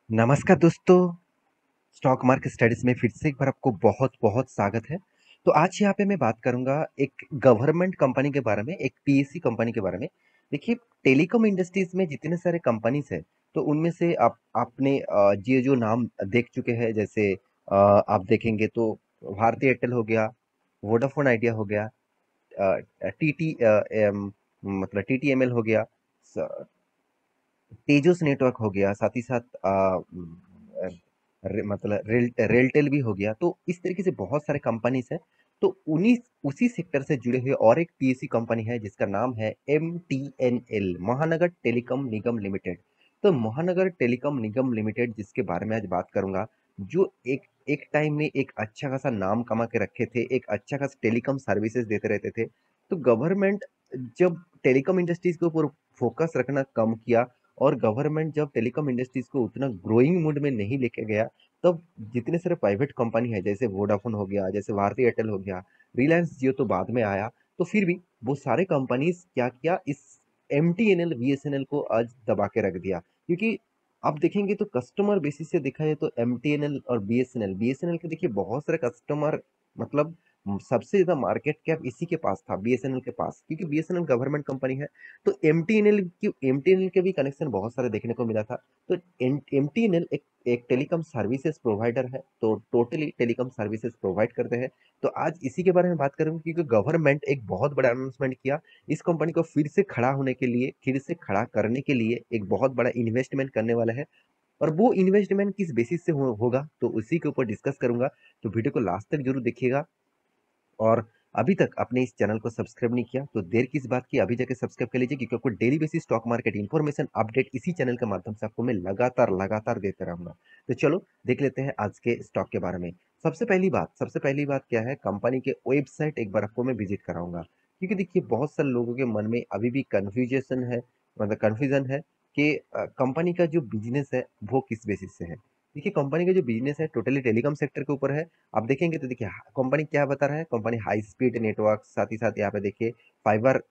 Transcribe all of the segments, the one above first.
नमस्कार दोस्तों, stock market studies में फिर से एक बार आपको बहुत-बहुत स्वागत है। तो आज यहाँ पे मैं बात करूँगा एक गवर्नमेंट कंपनी के बारे में, एक पीएससी कंपनी के बारे में। देखिए, टेलीकॉम इंडस्ट्रीज में जितने सारे कंपनीज हैं, तो उनमें से आप आपने ये जो नाम देख चुके हैं, जैसे आप देखेंगे तो भारती एयरटेल हो गया, वोडाफोन आइडिया हो गया, टीटी मतलब टीटीएमएल हो गया, तेजस नेटवर्क हो गया, साथ ही साथ मतलब रेलटेल भी हो गया। तो इस तरीके से बहुत सारे कंपनीज हैं। तो उन्हीं उसी सेक्टर से जुड़े हुए और एक पीएससी कंपनी है जिसका नाम है एमटीएनएल, महानगर टेलीकॉम निगम लिमिटेड। तो महानगर टेलीकॉम निगम लिमिटेड जिसके बारे में आज बात करूंगा, जो एक एक टाइम में एक अच्छा खासा नाम कमा के रखे थे, एक अच्छा खासा टेलीकॉम सर्विसेज देते रहते थे। तो गवर्नमेंट जब टेलीकॉम इंडस्ट्रीज के ऊपर फोकस रखना कम किया और गवर्नमेंट जब टेलीकॉम इंडस्ट्रीज को उतना ग्रोइंग मोड में नहीं लेके गया, तब जितने सारे प्राइवेट कंपनी है, जैसे वोडाफोन हो गया, जैसे भारती एयरटेल हो गया, रिलायंस जियो तो बाद में आया। तो फिर भी वो सारे कंपनीज क्या किया, इस एमटीएनएल बीएसएनएल को आज दबा के रख दिया। क्योंकि आप देखेंगे तो कस्टमर बेसिस से देखा जाए तो एमटीएनएल और बीएसएनएल बीएसएनएल के देखिए बहुत सारे कस्टमर, मतलब सबसे ज्यादा मार्केट कैप इसी के पास था, बीएसएनएल के पास, क्योंकि बीएसएनएल गवर्नमेंट कंपनी है। तो एमटीएनएल के भी कनेक्शन बहुत सारे देखने को मिला था। तो एमटीएनएल एक टेलीकॉम सर्विसेज प्रोवाइडर है, तो टोटली टेलीकॉम सर्विसेज प्रोवाइड करते हैं। तो आज इसी के बारे में बात करूंगा, क्योंकि गवर्नमेंट एक बहुत बड़ा अनाउंसमेंट किया। इस कंपनी को फिर से खड़ा होने के लिए, फिर से खड़ा करने के लिए एक बहुत बड़ा इन्वेस्टमेंट करने वाला है। और वो इन्वेस्टमेंट किस बेसिस से होगा, तो उसी के ऊपर डिस्कस करूंगा। तो वीडियो को लास्ट तक जरूर देखिएगा। और अभी तक आपने इस चैनल को सब्सक्राइब नहीं किया तो देर किस बात की, अभी जाके सब्सक्राइब कर लीजिए, क्योंकि आपको daily basis stock market information update इसी चैनल के माध्यम से आपको मैं लगातार लगातार देते रहूंगा। तो चलो देख लेते हैं आज के स्टॉक के बारे में। सबसे पहली बात क्या है, कंपनी के वेबसाइट एक बार आपको मैं विजिट कराऊंगा। क्योंकि देखिए बहुत सारे लोगों के मन में अभी भी कंफ्यूजन है, मतलब कंफ्यूजन है कि कंपनी का जो बिजनेस है वो किस बेसिस से है। देखिए, कंपनी का जो बिजनेस है टोटली टेलीकॉम सेक्टर के ऊपर है। आप देखेंगे तो देखिए कंपनी क्या बता रहा है, कंपनी हाई स्पीड नेटवर्क, साथ ही साथ यहाँ पे देखिए फाइबर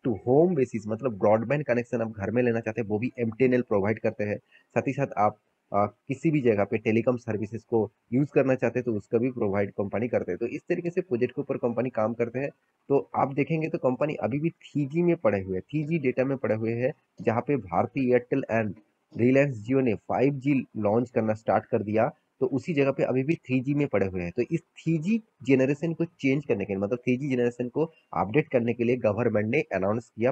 टू होम बेसिस, मतलब ब्रॉडबैंड कनेक्शन आप घर में लेना चाहते हैं वो भी एमटीएनएल प्रोवाइड करते हैं। साथ ही साथ आप किसी भी जगह पे टेलीकॉम सर्विसेज को यूज करना चाहते हैं तो उसका भी प्रोवाइड कंपनी करते हैं। तो इस तरीके से प्रोजेक्ट के ऊपर कंपनी काम करते हैं। तो आप देखेंगे तो कंपनी अभी भी 3G में पड़े हुए हैं, 3G डेटा में पड़े हुए हैं। जहाँ पे भारती एयरटेल एंड रिलायंस जियो ने 5G लॉन्च करना स्टार्ट कर दिया, तो उसी जगह पे अभी भी 3G में पड़े हुए हैं। तो इस 3G जनरेशन को चेंज करने के लिए, मतलब 3G जनरेशन को अपडेट करने के लिए गवर्नमेंट ने अनाउंस किया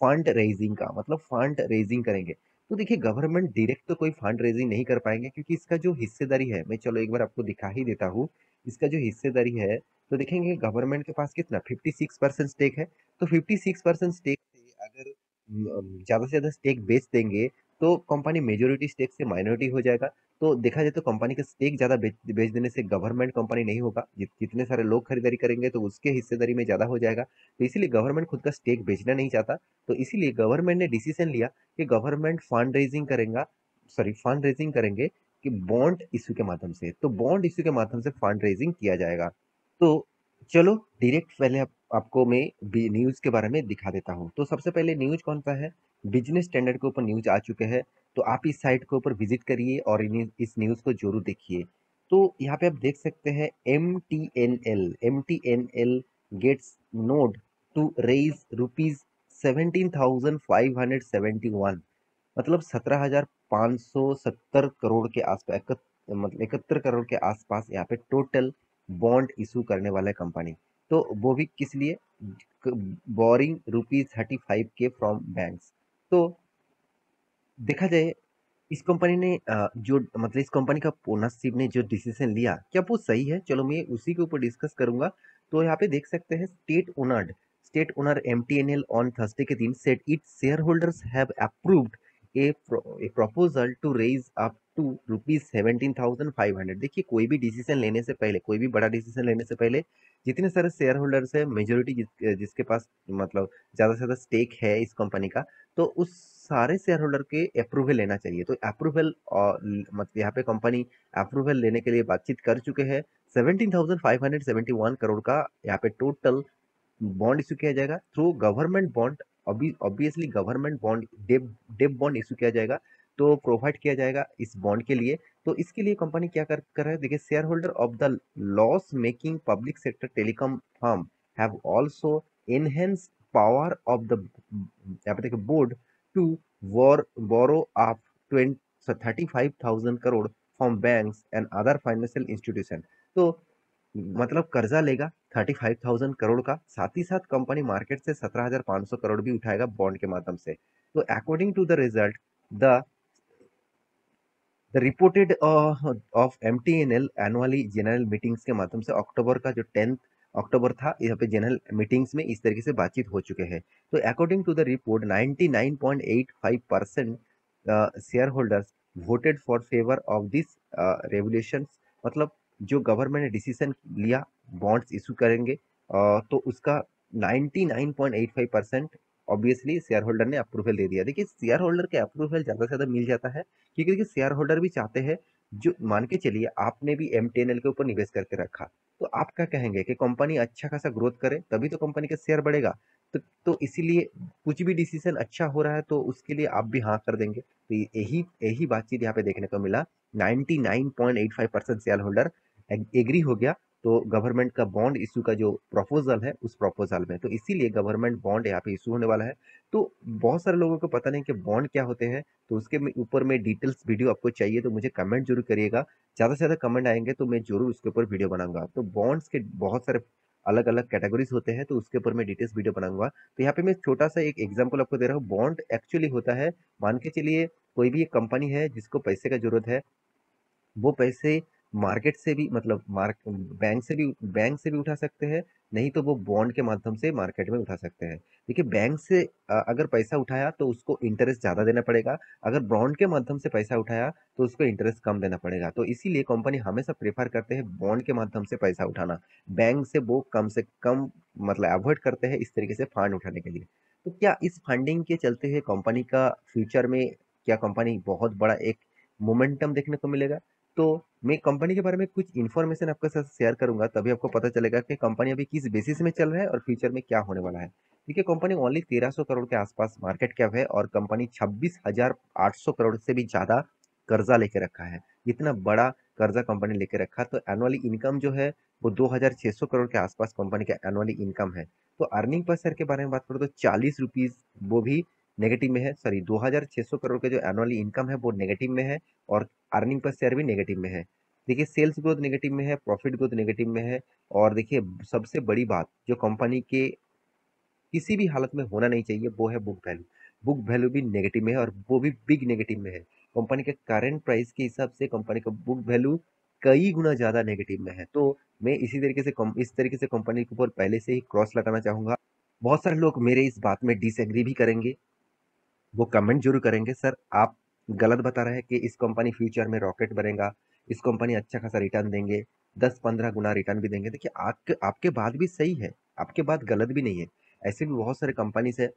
फंड रेजिंग का, मतलब फंड रेजिंग करेंगे। तो देखिए गवर्नमेंट डायरेक्ट तो कोई फंड रेजिंग नहीं कर पाएंगे, क्योंकि इसका जो हिस्सेदारी है, मैं चलो एक बार आपको दिखा ही देता हूँ। इसका जो हिस्सेदारी है, तो देखेंगे गवर्नमेंट के पास कितना 56% स्टेक है। तो 56% स्टेक से अगर ज्यादा से ज्यादा स्टेक बेच देंगे, तो कंपनी मेजोरिटी स्टेक से माइनॉरिटी हो जाएगा। तो देखा जाए तो कंपनी का स्टेक ज्यादा बेच देने से गवर्नमेंट कंपनी नहीं होगा, जितने सारे लोग खरीदारी करेंगे तो उसके हिस्सेदारी में ज्यादा हो जाएगा। तो इसीलिए गवर्नमेंट खुद का स्टेक बेचना नहीं चाहता। तो इसीलिए गवर्नमेंट ने डिसीजन लिया कि गवर्नमेंट फंड रेजिंग करेगा, सॉरी फंड रेजिंग करेंगे कि बॉन्ड इश्यू के माध्यम से। तो बॉन्ड इश्यू के माध्यम से फंड रेजिंग किया जाएगा। तो चलो डायरेक्ट पहले आपको मैं न्यूज के बारे में दिखा देता हूँ। तो सबसे पहले न्यूज कौन सा है, बिजनेस स्टैंडर्ड के ऊपर न्यूज आ चुके हैं। तो आप इस साइट के ऊपर विजिट करिए और इस न्यूज को जरूर देखिए। तो यहाँ पे आप देख सकते हैं M T N L gets nod to raise ₹17,571, मतलब 17,570 करोड़ के आसपास, मतलब 71 करोड़ के आसपास यहाँ पे टोटल बॉन्ड इशू करने वाला है कंपनी। तो वो भी किस लिए, बोरिंग ₹35K फ्रॉम बैंक्स। तो देखा जाए इस कंपनी ने जो मतलब इस कंपनी का ओनरशिप ने जो डिसीजन लिया, क्या वो सही है, चलो मैं उसी के ऊपर डिस्कस करूंगा। तो यहाँ पे देख सकते हैं state owner MTNL on Thursday के दिन said its share holders have approved a proposal to raise up to ₹17,500। देखिए कोई भी डिसीजन लेने से पहले, कोई भी बड़ा डिसीजन लेने से पहले, जितने सारे शेयर होल्डर्स है, मेजोरिटी जिसके पास मतलब ज्यादा से ज्यादा स्टेक है इस कंपनी का, तो उस सारे शेयर होल्डर के अप्रूवल लेना चाहिए। तो अप्रूवल मतलब यहाँ पे कंपनी अप्रूवल लेने के लिए बातचीत कर चुके हैं। 17,571 करोड़ का यहाँ पे टोटल बॉन्ड इशू किया जाएगा through government bond. Obviously government bond, debt debt bond issue किया जाएगा। तो प्रोवाइड किया जाएगा इस बॉन्ड के लिए। तो इसके लिए कंपनी क्या कर रहा है, देखिए, share holder of the loss making public sector telecom firm have also enhance power of the, यहाँ पे देखिए, board to borrow of 35,000 crore from banks and other financial institution. तो मतलब कर्जा लेगा 35,000 करोड़ का, साथ ही साथ कंपनी मार्केट से 17,500 करोड़ भी उठाएगा बॉन्ड के माध्यम से। तो according to the result, the reported of MTNL annually general meetings के माध्यम से अक्टूबर का जो 10 अक्टूबर था, यहाँ पे जनरल मीटिंग्स में इस तरीके से बातचीत हो चुके हैं। तो according to the report 99.85% share holders voted for favour of this resolution. मतलब जो गवर्नमेंट ने डिसीजन लिया बॉन्ड्स इशू करेंगे, तो उसका 99.85% ऑब्वियसली शेयर होल्डर ने अप्रूवल दे दिया। देखिए, शेयर होल्डर के अप्रूवल ज़्यादा से ज़्यादा मिल जाता है, क्योंकि देखिए शेयर होल्डर भी चाहते हैं, जो मान के चलिए आपने भी एमटीएनएल के ऊपर निवेश करके रखा, तो आप क्या कहेंगे कि कंपनी अच्छा खासा ग्रोथ करे तभी तो कंपनी का शेयर बढ़ेगा। तो इसीलिए कुछ भी डिसीजन अच्छा हो रहा है तो उसके लिए आप भी हाँ कर देंगे। तो यही यही बातचीत यहाँ पे देखने को मिला। 99.85% शेयर होल्डर एग्री हो गया तो गवर्नमेंट का बॉन्ड इशू का जो प्रपोजल है उस प्रपोजल में, तो इसीलिए गवर्नमेंट बॉन्ड यहाँ पे इशू होने वाला है। तो बहुत सारे लोगों को पता नहीं कि बॉन्ड क्या होते हैं, तो उसके ऊपर में डिटेल्स वीडियो आपको चाहिए तो मुझे कमेंट जरूर करिएगा। ज़्यादा से ज़्यादा कमेंट आएंगे तो मैं जरूर उसके ऊपर वीडियो बनाऊंगा। तो बॉन्ड्स के बहुत सारे अलग अलग कैटेगरीज होते हैं, तो उसके ऊपर मैं डिटेल्स वीडियो बनाऊंगा। तो यहाँ पे मैं छोटा सा एक एग्जाम्पल आपको दे रहा हूँ। बॉन्ड एक्चुअली होता है, मान के चलिए कोई भी एक कंपनी है जिसको पैसे का जरूरत है, वो पैसे मार्केट से भी, मतलब बैंक से भी उठा सकते हैं, नहीं तो वो बॉन्ड के माध्यम से मार्केट में उठा सकते हैं। देखिए, बैंक से अगर पैसा उठाया तो उसको इंटरेस्ट ज़्यादा देना पड़ेगा, अगर बॉन्ड के माध्यम से पैसा उठाया तो उसको इंटरेस्ट कम देना पड़ेगा। तो इसीलिए कंपनी हमेशा प्रेफर करते हैं बॉन्ड के माध्यम से पैसा उठाना, बैंक से कम मतलब अवॉइड करते हैं इस तरीके से फंड उठाने के लिए। तो क्या इस फंडिंग के चलते हुए कंपनी का फ्यूचर में, क्या कंपनी बहुत बड़ा एक मोमेंटम देखने को मिलेगा? तो मैं कंपनी के बारे में कुछ इन्फॉर्मेशन आपके साथ शेयर करूंगा, तभी आपको पता चलेगा कि कंपनी अभी किस बेसिस में चल रहा है और फ्यूचर में क्या होने वाला है। देखिए, कंपनी ओनली 1300 करोड़ के आसपास मार्केट कैप है और कंपनी 26,800 करोड़ से भी ज्यादा कर्जा लेके रखा है। इतना बड़ा कर्जा कंपनी लेके रखा, तो एनुअली इनकम जो है वो 2,600 करोड़ के आसपास कंपनी का एनुअली इनकम है। तो अर्निंग पर शेयर के बारे में बात करूँ तो 40 रुपीज, वो भी नेगेटिव में है। सॉरी, 2,600 करोड़ के जो एनुअली इनकम है वो नेगेटिव में है, और अर्निंग पर शेयर भी नेगेटिव में है। देखिए, सेल्स ग्रोथ नेगेटिव में है, प्रॉफिट ग्रोथ नेगेटिव में है, और देखिए सबसे बड़ी बात जो कंपनी के किसी भी हालत में होना नहीं चाहिए वो है बुक वैल्यू। बुक वैल्यू भी नेगेटिव में है, और वो भी बिग नेगेटिव में है। कंपनी के करंट प्राइस के हिसाब से कंपनी का बुक वैल्यू कई गुना ज्यादा नेगेटिव में है। तो मैं इस तरीके से कंपनी के ऊपर पहले से ही क्रॉस लगाना चाहूंगा। बहुत सारे लोग मेरे इस बात में डिसएग्री भी करेंगे, वो कमेंट जरूर करेंगे, सर आप गलत बता रहे हैं कि इस कंपनी फ्यूचर में रॉकेट बनेगा, इस कंपनी अच्छा खासा रिटर्न देंगे, 10-15 गुना रिटर्न भी देंगे। देखिए, आपके आपके बात भी सही है, आपके बात गलत भी नहीं है। ऐसे भी बहुत सारे कंपनीज है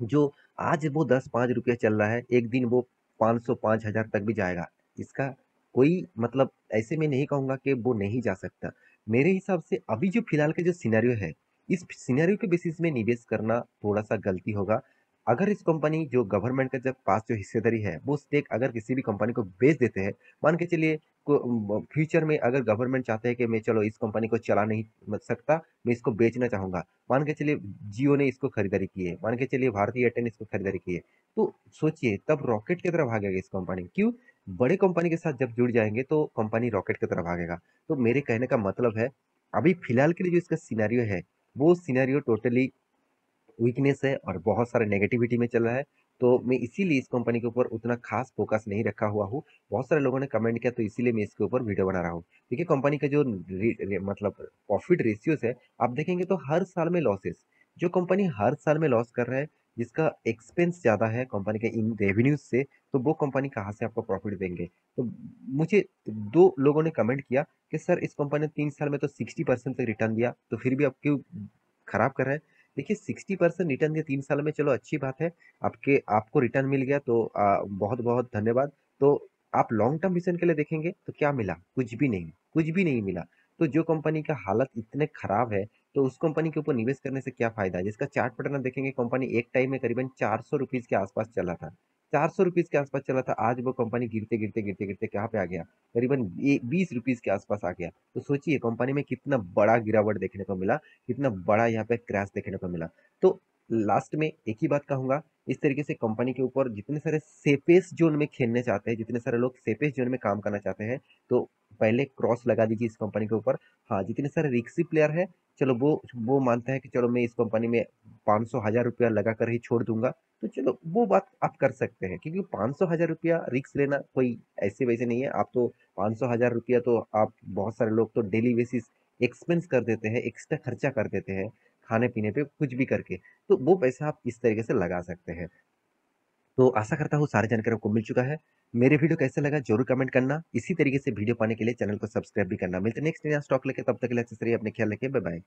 जो आज वो 10-5 रुपया चल रहा है, एक दिन वो 500-5,000 तक भी जाएगा। इसका कोई मतलब ऐसे में नहीं कहूंगा कि वो नहीं जा सकता। मेरे हिसाब से अभी जो फिलहाल के जो सिनेरियो है, इस सिनेरियो के बेसिस में निवेश करना थोड़ा सा गलती होगा। अगर इस कंपनी जो गवर्नमेंट के जब पास जो हिस्सेदारी है वो स्टेक अगर किसी भी कंपनी को बेच देते हैं, मान के चलिए फ्यूचर में अगर गवर्नमेंट चाहते हैं कि मैं चलो इस कंपनी को चला नहीं सकता, मैं इसको बेचना चाहूंगा, मान के चलिए जियो ने इसको खरीदारी की है, मान के चलिए भारतीय एयरटेल ने इसको खरीदारी की है, तो सोचिए तब रॉकेट की तरफ भागेगा इस कंपनी। क्यों? बड़े कंपनी के साथ जब जुड़ जाएंगे तो कंपनी रॉकेट की तरफ भागेगा। तो मेरे कहने का मतलब है, अभी फिलहाल के लिए जो इसका सिनेरियो है वो सिनेरियो टोटली वीकनेस है और बहुत सारे नेगेटिविटी में चल रहा है। तो मैं इसीलिए इस कंपनी के ऊपर उतना खास फोकस नहीं रखा हुआ हूँ। बहुत सारे लोगों ने कमेंट किया तो इसीलिए मैं इसके ऊपर वीडियो बना रहा हूँ। देखिए, कंपनी का जो मतलब प्रॉफिट रेशियोज है, आप देखेंगे तो हर साल में लॉसेस, जो कंपनी हर साल में लॉस कर रहा है, जिसका एक्सपेंस ज्यादा है कंपनी के इन रेवेन्यूज से, तो वो कंपनी कहाँ से आपको प्रॉफिट देंगे? तो मुझे दो लोगों ने कमेंट किया कि सर इस कंपनी ने 3 साल में तो 60% तक रिटर्न दिया, तो फिर भी आप क्यों खराब कर रहे हैं? देखिए, 60% रिटर्न दिया 3 साल में, चलो अच्छी बात है, आपको रिटर्न मिल गया तो बहुत बहुत धन्यवाद। तो आप लॉन्ग टर्म विजन के लिए देखेंगे तो क्या मिला? कुछ भी नहीं, कुछ भी नहीं मिला। तो जो कंपनी का हालत इतने खराब है, तो उस कंपनी के ऊपर निवेश करने से क्या फायदा है? जिसका चार्ट पैटर्न आप देखेंगे, कंपनी एक टाइम में करीबन 400 रुपीज के आसपास चला था, ₹400 के आसपास चला था, आज वो कंपनी गिरते गिरते गिरते गिरते कहाँ पे आ गया, करीबन ₹20 के आसपास आ गया। तो सोचिए कंपनी में कितना बड़ा गिरावट देखने को मिला, कितना बड़ा यहाँ पे क्रैश देखने को मिला। तो लास्ट में एक ही बात कहूंगा, इस तरीके से कंपनी के ऊपर जितने सारे सेफेस्ट जोन में खेलने चाहते हैं, जितने सारे लोग सेफेस्ट जोन में काम करना चाहते हैं, तो पहले क्रॉस लगा दीजिए इस कंपनी के ऊपर। हाँ, जितने सारे रिक्सी प्लेयर है, चलो वो मानते हैं कि चलो मैं इस कंपनी में 500 हजार रुपया लगा कर ही छोड़ दूंगा, तो चलो वो बात आप कर सकते हैं, क्योंकि 500 हजार रुपया रिक्स लेना कोई ऐसे वैसे नहीं है। आप तो 500 हजार रुपया तो आप, बहुत सारे लोग तो डेली बेसिस एक्सपेंस कर देते हैं, एक्स्ट्रा खर्चा कर देते हैं खाने पीने पे कुछ भी करके, तो वो पैसा आप इस तरीके से लगा सकते हैं। तो आशा करता हूँ सारी जानकारी आपको मिल चुका है। मेरे वीडियो कैसे लगा जरूर कमेंट करना, इसी तरीके से वीडियो पाने के लिए चैनल को सब्सक्राइब भी करना। मिलते हैं नेक्स्ट नया स्टॉक लेके, तब तक के लिए अच्छे से रहिए, अपने ख्याल रखिए, बाय बाय।